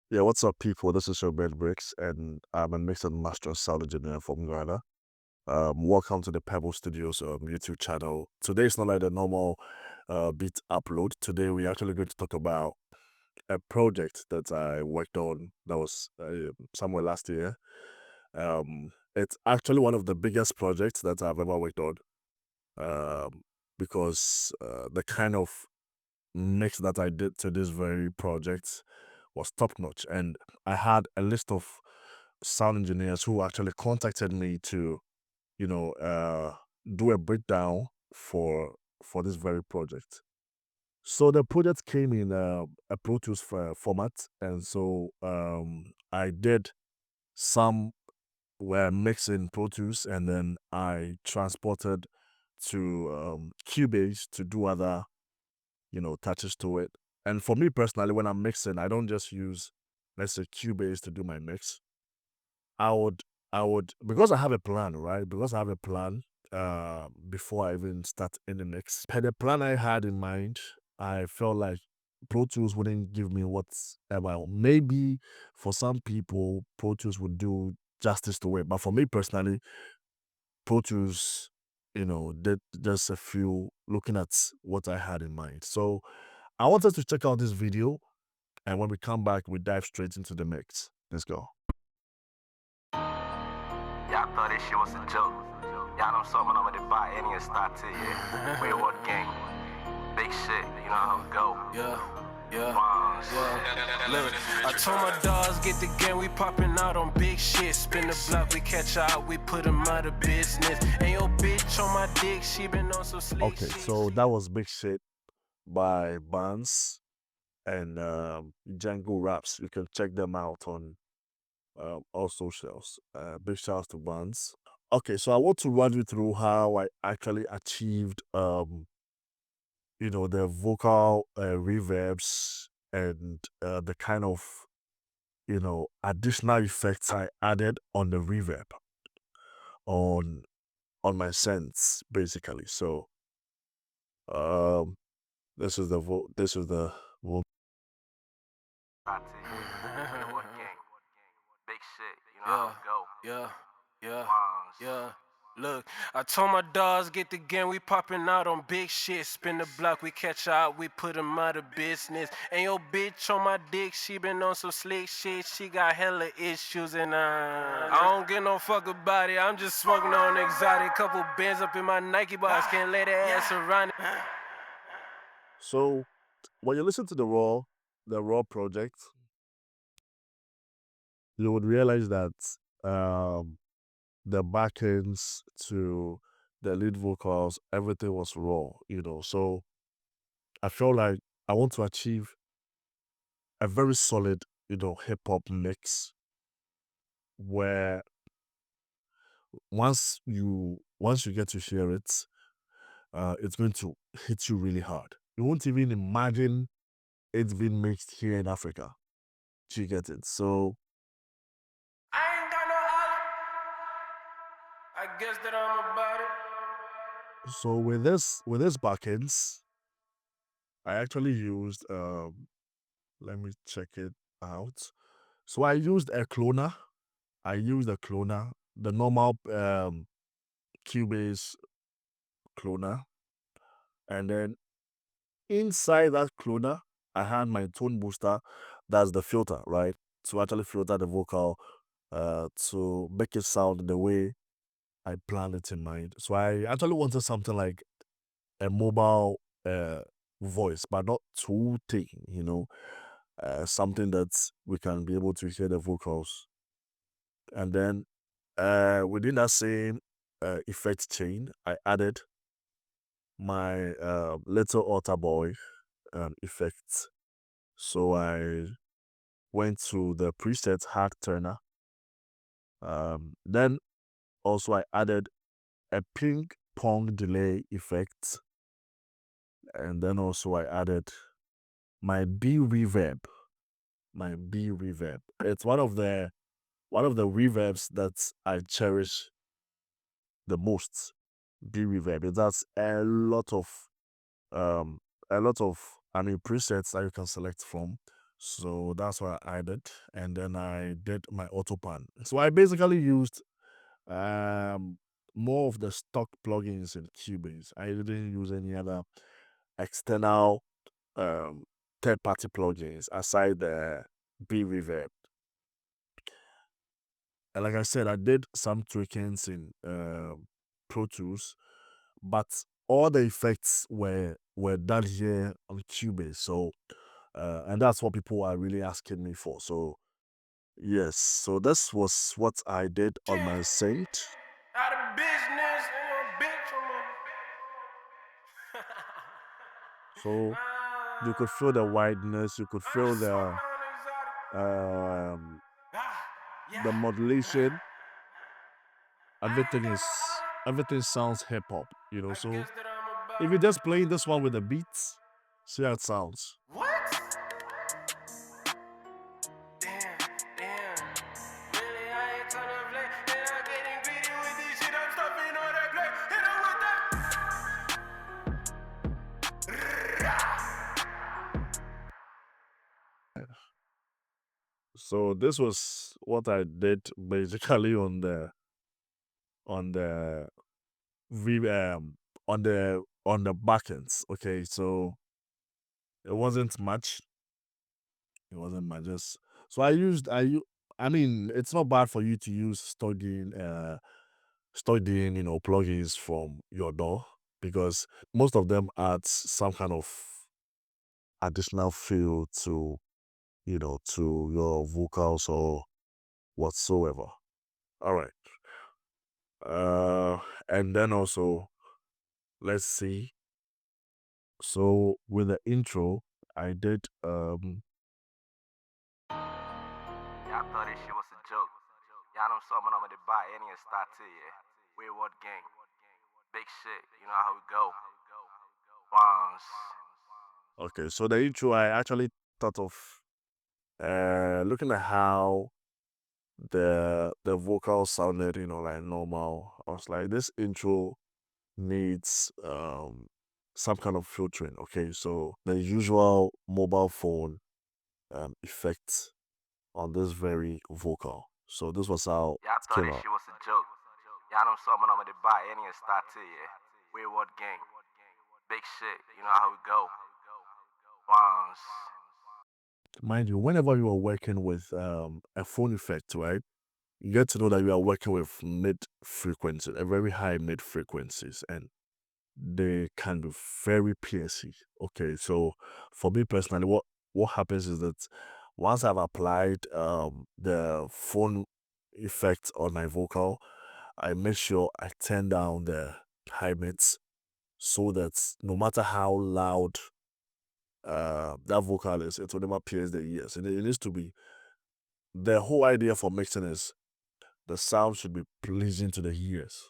Yeah, what's up, people? This is your Brixx, and I'm a mix and master sound engineer from Ghana. Welcome to the Pebble Studios YouTube channel. Today is not like the normal beat upload. Today we're actually going to talk about a project that I worked on that was somewhere last year. It's actually one of the biggest projects that I've ever worked on because the kind of mix that I did to this very project was top notch. And I had a list of sound engineers who actually contacted me to, you know, do a breakdown for this very project. So the project came in a Pro Tools format, and so I did some were mixed in Pro Tools, and then I transported to Cubase to do other touches to it. And for me personally, when I'm mixing, I don't just use, let's say, Cubase to do my mix. I would, I would, because I have a plan, right? Because I have a plan, before I even start in the mix. Per the plan I had in mind, I felt like Pro Tools wouldn't give me what's about. Maybe for some people, Pro Tools would do justice to it. But for me personally, Pro Tools, did just a few looking at what I had in mind. So I want us to check out this video, and when we come back, we dive straight into the mix. Let's go. Y'all thought this shit was a joke. Y'all don't saw when I'm gonna buy any and start to you. Real gang. Big shit, you know how it go. Yeah. Look, I told my dogs get the game, we popping out on big shit. Spin the block, we catch out, we put them out of business. And your bitch on my dick, she been on some slick Okay, shit. so that was Big Shit by Buns and Django Raps. You can check them out on all socials. Big shouts to Buns. Okay, so I want to run you through how I actually achieved the vocal reverbs and the kind of additional effects I added on the reverb on my sense, basically. So um this is the vo- Start to you. Real gang. Big shit, you know how it go. Yeah. Look, I told my dogs get the game, we popping out on big shit. Spin the block, we catch out, we put them out of business. And your bitch on my dick, she been on some slick shit. She got hella issues, and I don't give no fuck about it. I'm just smoking on exotic, couple bands up in my Nike box, can't lay that ass around it. So when you listen to the raw project, you would realize that um the backends to the lead vocals, everything was raw. So I felt like I want to achieve a very solid, hip hop mix where once you get to hear it, it's going to hit you really hard. You won't even imagine it's being mixed here in Africa. Do you get it? So I ain't got no I guess that I'm about it. with this backends, I actually used let me check it out. So I used a cloner. The normal Cubase cloner, and then inside that cloner, I had my tone booster. That's the filter, right? To actually filter the vocal, to make it sound the way I planned it in mind. So I actually wanted something like a mobile voice, but not too thick, something that we can be able to hear the vocals. And then within that same effect chain, I added my little altar boy effect. So I went to the preset hard turner. Then also I added a ping pong delay effect, and then also I added my B reverb. My B reverb. It's one of the reverbs that I cherish the most. B reverb. It has um a lot of presets that you can select from. So that's what I did. And then I did my autopan. So I basically used um more of the stock plugins in Cubase. I didn't use any other external um third-party plugins aside the B reverb. And like I said, I did some tweakings in Pro Tools, but all the effects were done here on Cubase. So and that's what people are really asking me for. So yes, so this was what I did on my synth. Out of business, bitch. So you could feel the wideness, you could I'm feel so non-exotic. um Ah, the yeah. modulation. I ain't got no Everything sounds hip hop, you know. I So guess that I'm if you're about. just playing this one with the beats, see how it sounds. What? Damn, damn. Really, I ain't tryna play. And I'm getting greedy with this shit. I'm stuffing all that play. Hit her with that. So this was what I did basically on the v on the backends. Okay, so it wasn't much. It wasn't much. Just so I mean, it's not bad for you to use studying, you know, plugins from your DAW because most of them adds some kind of additional feel to, you know, to your vocals or whatsoever. All right. Uh, and then also, let's see. So with the intro, I did Y'all thought this shit was a joke. Y'all know something I'm gonna buy any and start to you. Wayward gang. Big shit. You know how we go. Bombs. okay. So the intro, I actually thought of looking at how the vocal sounded, you know, like normal. I was like, this intro needs some kind of filtering. Okay, so the usual mobile phone effect on this very vocal. So this was how Y'all it thought came this out. shit was a joke. Y'all know something I'm gonna buy any and start to you. Wayward gang. Big shit. You know how we go. Bombs. Mind you, whenever you are working with a phone effect, right, you get to know that you are working with mid frequency, a very high mid frequencies, and they can be very piercy. Okay, so for me personally, what happens is that once I've applied the phone effect on my vocal, I make sure I turn down the high mids so that no matter how loud that vocal is, it will never pierce the ears. And it needs to be the whole idea for mixing is the sound should be pleasing to the ears.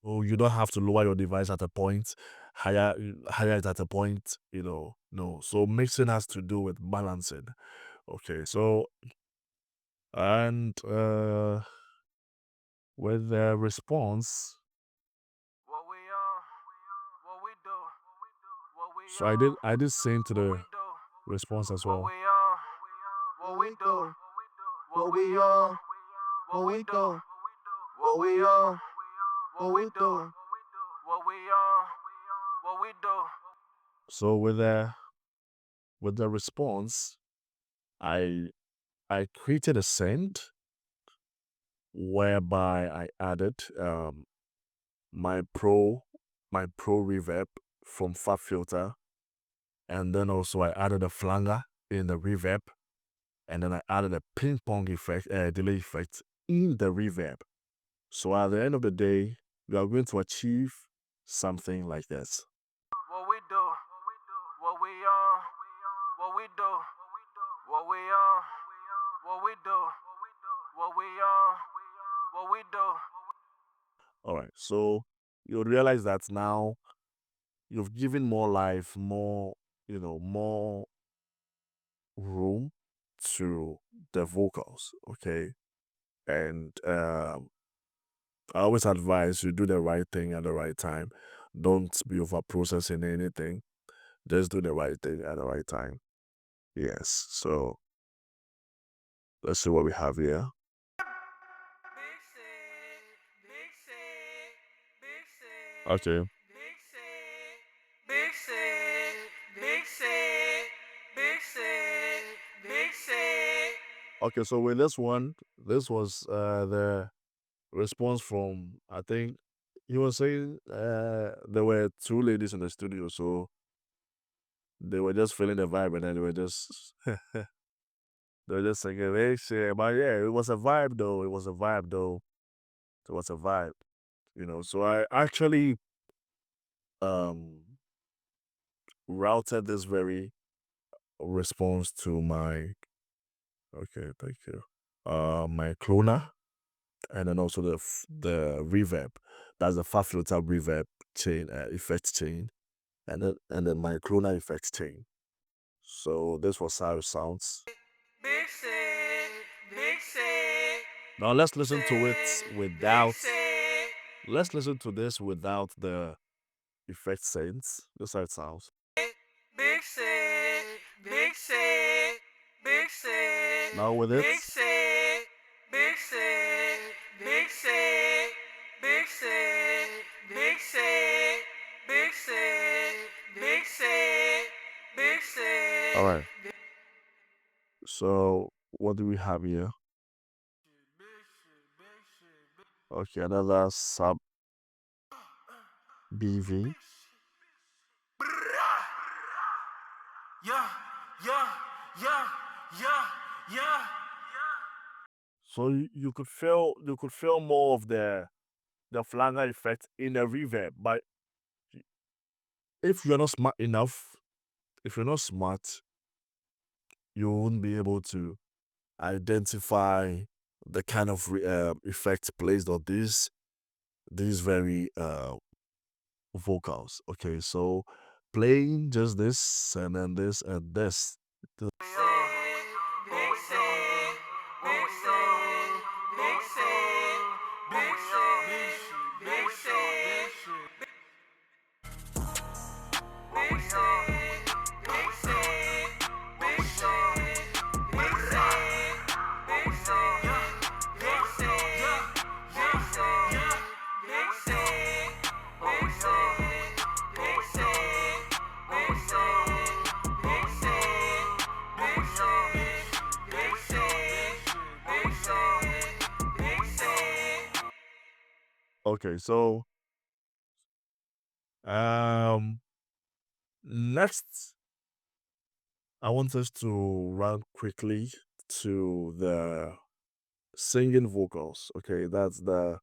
Oh, you don't have to lower your device at a point, higher it at a point, you know. No. So mixing has to do with balancing. Okay, so and with the response, What we on? What we do? What we so on? I did same to What we the do? response as What well. we on? What we do? What we on? What we do? What we on? What we do? What we on? What we do? So with the response, I I created a send whereby I added my pro reverb from Fab Filter, and then also I added a flanger in the reverb, and then I added a ping pong effect, delay effect in the reverb. So at the end of the day, we are going to achieve something like this. What we do? What we on? What we do? What we on? What we do? What we on? What we do? All right, so you'll realize that now you've given more life, more, you know, more room to the vocals, okay? And I always advise you do the right thing at the right time. Don't be over processing anything. Just do the right thing at the right time. Yes. So Let's see what we have here. Okay. Okay, so with this one, this was the response from, I think he was saying there were two ladies in the studio, so they were just feeling the vibe and then they were just they were just singing, hey shit. But yeah, it was a vibe though. It was a vibe though. It was a vibe, you know. So I actually um routed this very response to my, okay, thank you. My cloner, and then also the reverb. That's the far filter reverb chain, effect chain, and then my cloner effect chain. So this was how it sounds. Now let's listen to it without. Let's listen to this without the effect chains. This is how it sounds. Now with it. All right. So what do we have here? Okay, another sub BV. Yeah, yeah, yeah, yeah, yeah. So you could feel more of the flanger effect in the reverb. But if you're not smart enough, if you're not smart, you won't be able to identify the kind of effect placed on these very vocals. Okay, so playing just this and then this and this. Okay, so um next I want us to run quickly to the singing vocals. Okay, that's the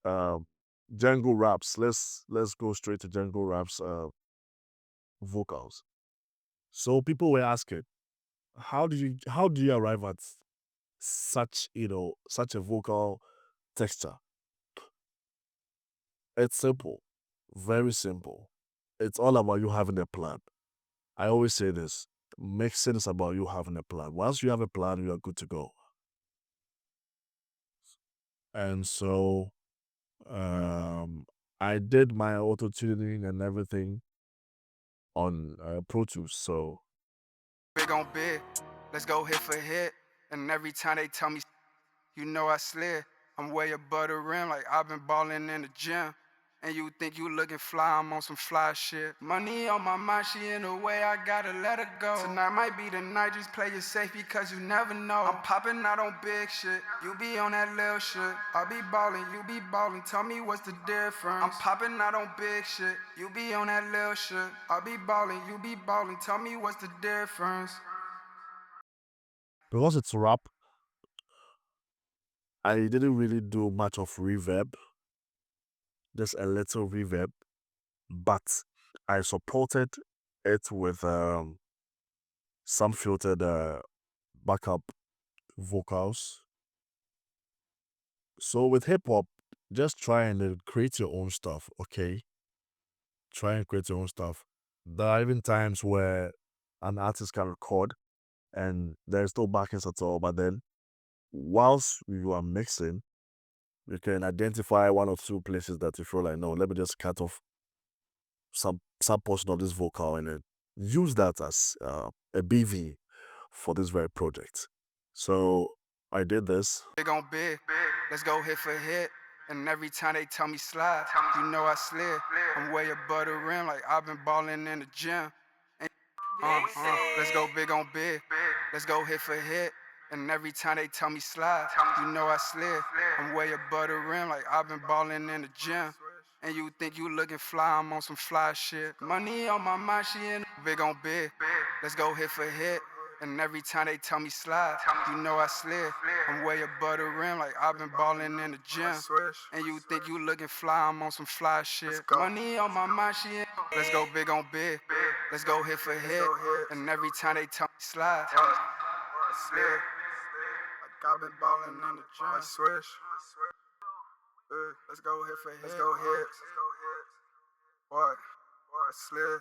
um Django raps. Let's go straight to Django raps vocals. So people were asking, how do you arrive at such, such a vocal texture? It's simple, very simple. It's all about you having a plan. I always say this: mixing is about you having a plan. Once you have a plan, you are good to go. And so, um, I did my auto tuning and everything on Pro Tools. So Big on big, let's go hit for hit. And every time they tell me, you know I slid. I'm way above the rim, like I've been ballin' in the gym. And you think you looking fly, I'm on some fly shit. Money on my mind, she in the way, I gotta let her go. Tonight might be the night, just play it safe because you never know. I'm popping out on big shit, you be on that little shit. I be ballin', you be ballin', tell me what's the difference. I'm popping out on big shit, you be on that little shit. I be ballin', you be ballin', tell me what's the difference. because it's rap, I didn't really do much of reverb, just a little reverb, but I supported it with some filtered backup vocals. So with hip hop, just try and create your own stuff, okay? Try and create your own stuff. There are even times where an artist can record and there's no backings at all, but then whilst you are mixing, you can identify one or two places that you feel like, no, let me just cut off some portion of this vocal and then use that as a BV for this very project. So I did this. Big on big, let's go hit for hit. And every time they tell me slide, you know I slid. I'm way above the rim, like I've been balling in the gym. Let's go big on big. Let's go hit for hit. And every time they tell me slide, you know I slid. I'm way above the rim, like I've been balling in the gym. And you think you looking fly, I'm on some fly shit. Money on my mind, she in big on big. Let's go hit for hit. And every time they tell me slide, you know I slid. I'm way above the rim, like I've been balling in the gym. And you think you looking fly, I'm on some fly shit. Money on my mind, she in. Let's go big on big. Let's go hit for hit. And every time they tell me slide, I slid. Like I've been balling in the gym. I swish. Let's go hit for hit. Let's go hit. What? Slid.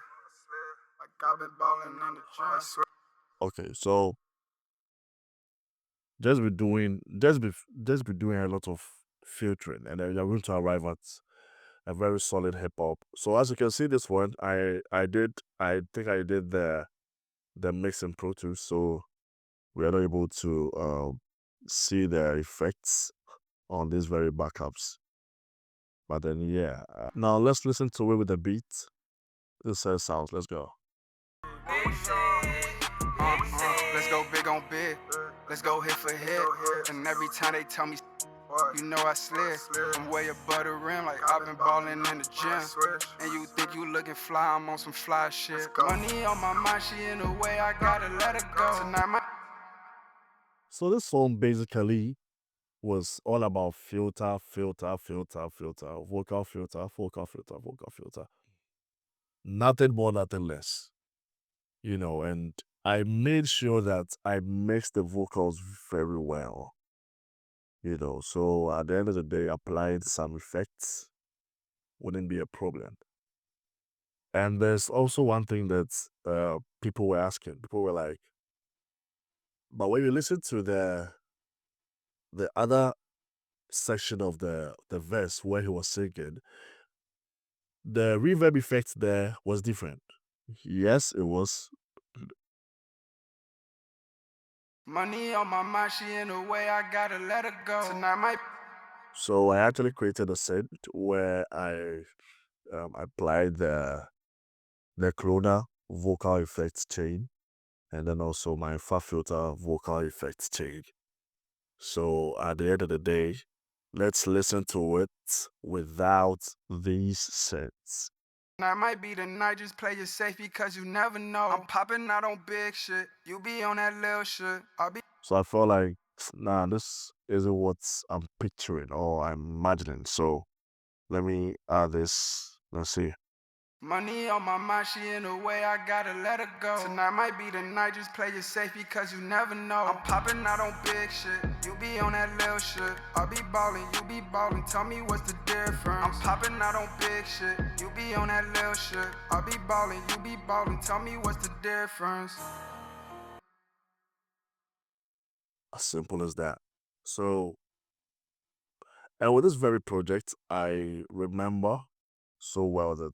Like I've been balling in the gym. Okay, so just be doing a lot of filtering, and then you're going to arrive at a very solid hip hop. So as you can see, this one I think I did the mix in Pro Tools, so we are not able to see the effects on these very backups. But then yeah, now let's listen to it with the beat. This says sounds. Let's go. Let's go big on big. Let's go hit for hit. And every time they tell me, you know I slid. I'm way above the rim, like I've been balling in the gym. And you think you looking fly, I'm on some fly shit. Money on my mind, she in the way, I gotta let her go. Tonight my So this song basically was all about filter, vocal filter, vocal filter, vocal filter. Nothing more, nothing less. You know, and I made sure that I mixed the vocals very well. You know, so at the end of the day, applying some effects wouldn't be a problem. And there's also one thing that people were asking. People were like, but when you listen to the other section of the verse where he was singing, the reverb effect there was different. Yes, it was. money on my mind, she in the way, I gotta let her go. Tonight my So I actually created a set where I applied the cloner vocal effects chain, and then also my far filter vocal effects chain. So at the end of the day, let's listen to it without these sets. Tonight might be the night, just play it safe because you never know. I'm popping out on big shit, you be on that little shit. I'll be So I felt like, nah, this isn't what I'm picturing or I'm imagining. So let me add this. Let's see. money on my mind, she in the way, I gotta let her go. Tonight might be the night, just play it safe because you never know. I'm popping out on big shit, you be on that little shit. I'll be ballin', you be ballin', tell me what's the difference. I'm popping out on big shit, you be on that little shit. I'll be ballin', you be ballin', tell me what's the difference. As simple as that. So, and with this very project, I remember so well that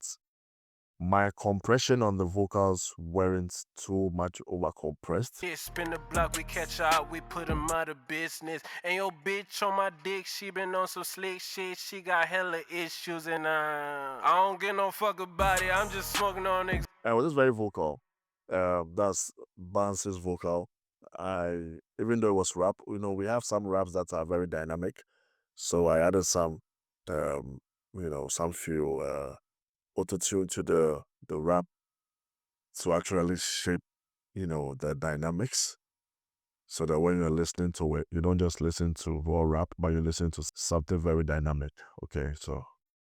my compression on the vocals weren't too much over compressed. Yeah, spin the block, we catch her out, we put him out of business. And your bitch on my dick, she been on some slick shit. She got hella issues and I don't give no fuck about it. I'm just smoking on niggas. And with this very vocal, that's Bance's vocal. Even though it was rap, you know, we have some raps that are very dynamic. So I added some, some few auto-tune to the rap to actually shape, the dynamics. So that when you're listening to it, you don't just listen to raw rap, but you listen to something very dynamic. Okay, so.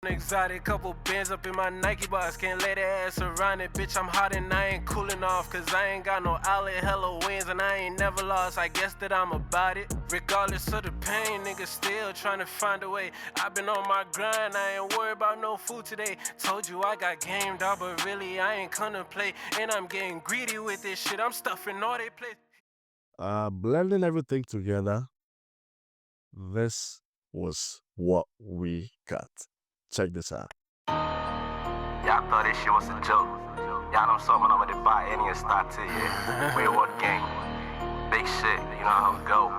Exotic, couple bands up in my Nike box. Can't lay that ass around it, bitch. I'm hot and I ain't cooling off. Cause I ain't got no outlet, hella wins, and I ain't never lost. I guess that I'm about it. Regardless of the pain, niggas still trying to find a way. I've been on my grind, I ain't worried about no food today. Told you I got game dog, but really I ain't gonna play. And I'm getting greedy with this shit. I'm stuffing all they play. Blending everything together, this was what we got. Check this out. Y'all thought this shit was a joke. Y'all know something I'm gonna buy any and start to, yeah. Real world gang. Big shit, you know how it go.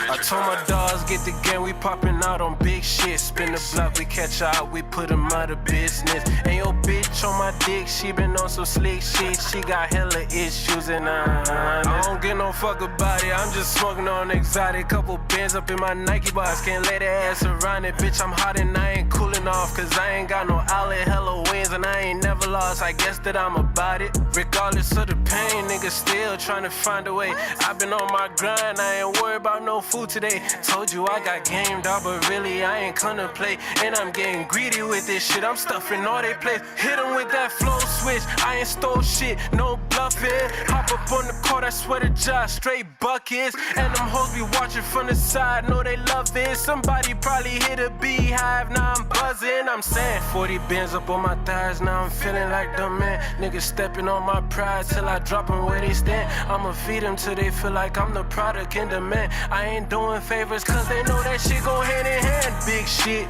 I told my dogs, get the game, we poppin' out on big shit. Spin the block, we catch out, we put them out of business. And your bitch on my dick, she been on some slick shit. She got hella issues and I don't give no fuck about it. I'm just smoking on exotic. Couple bands up in my Nike box, can't let that ass around it. Bitch, I'm hot and I ain't cooling off, cause I ain't got no outlet, hella wins, and I ain't never lost. I guess that I'm about it. Regardless of the pain, niggas still tryna find a way. I've been on my grind, I ain't worried about no food today. Told you I got game, dog, but really I ain't gonna play. And I'm getting greedy with this shit, I'm stuffing all they plays. Hit them with that flow switch, I ain't stole shit, no bluffing. Hop up on the court, I swear to God, straight buckets. And them hoes be watching from the side, know they love it. Somebody probably hit a beehive, now I'm buzzing. I'm saying 40 bands up on my thighs, now I'm feeling like the man. Niggas stepping on my pride till I drop them where they stand. I'ma feed them till they feel like I'm the product in demand. I ain't doing favors cause they know that shit go hand in hand. Big shit,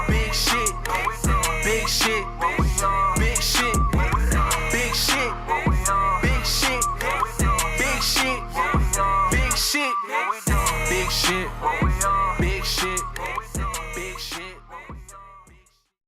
big shit, big shit, big shit, big shit, big shit, big shit, big shit, big shit, big shit.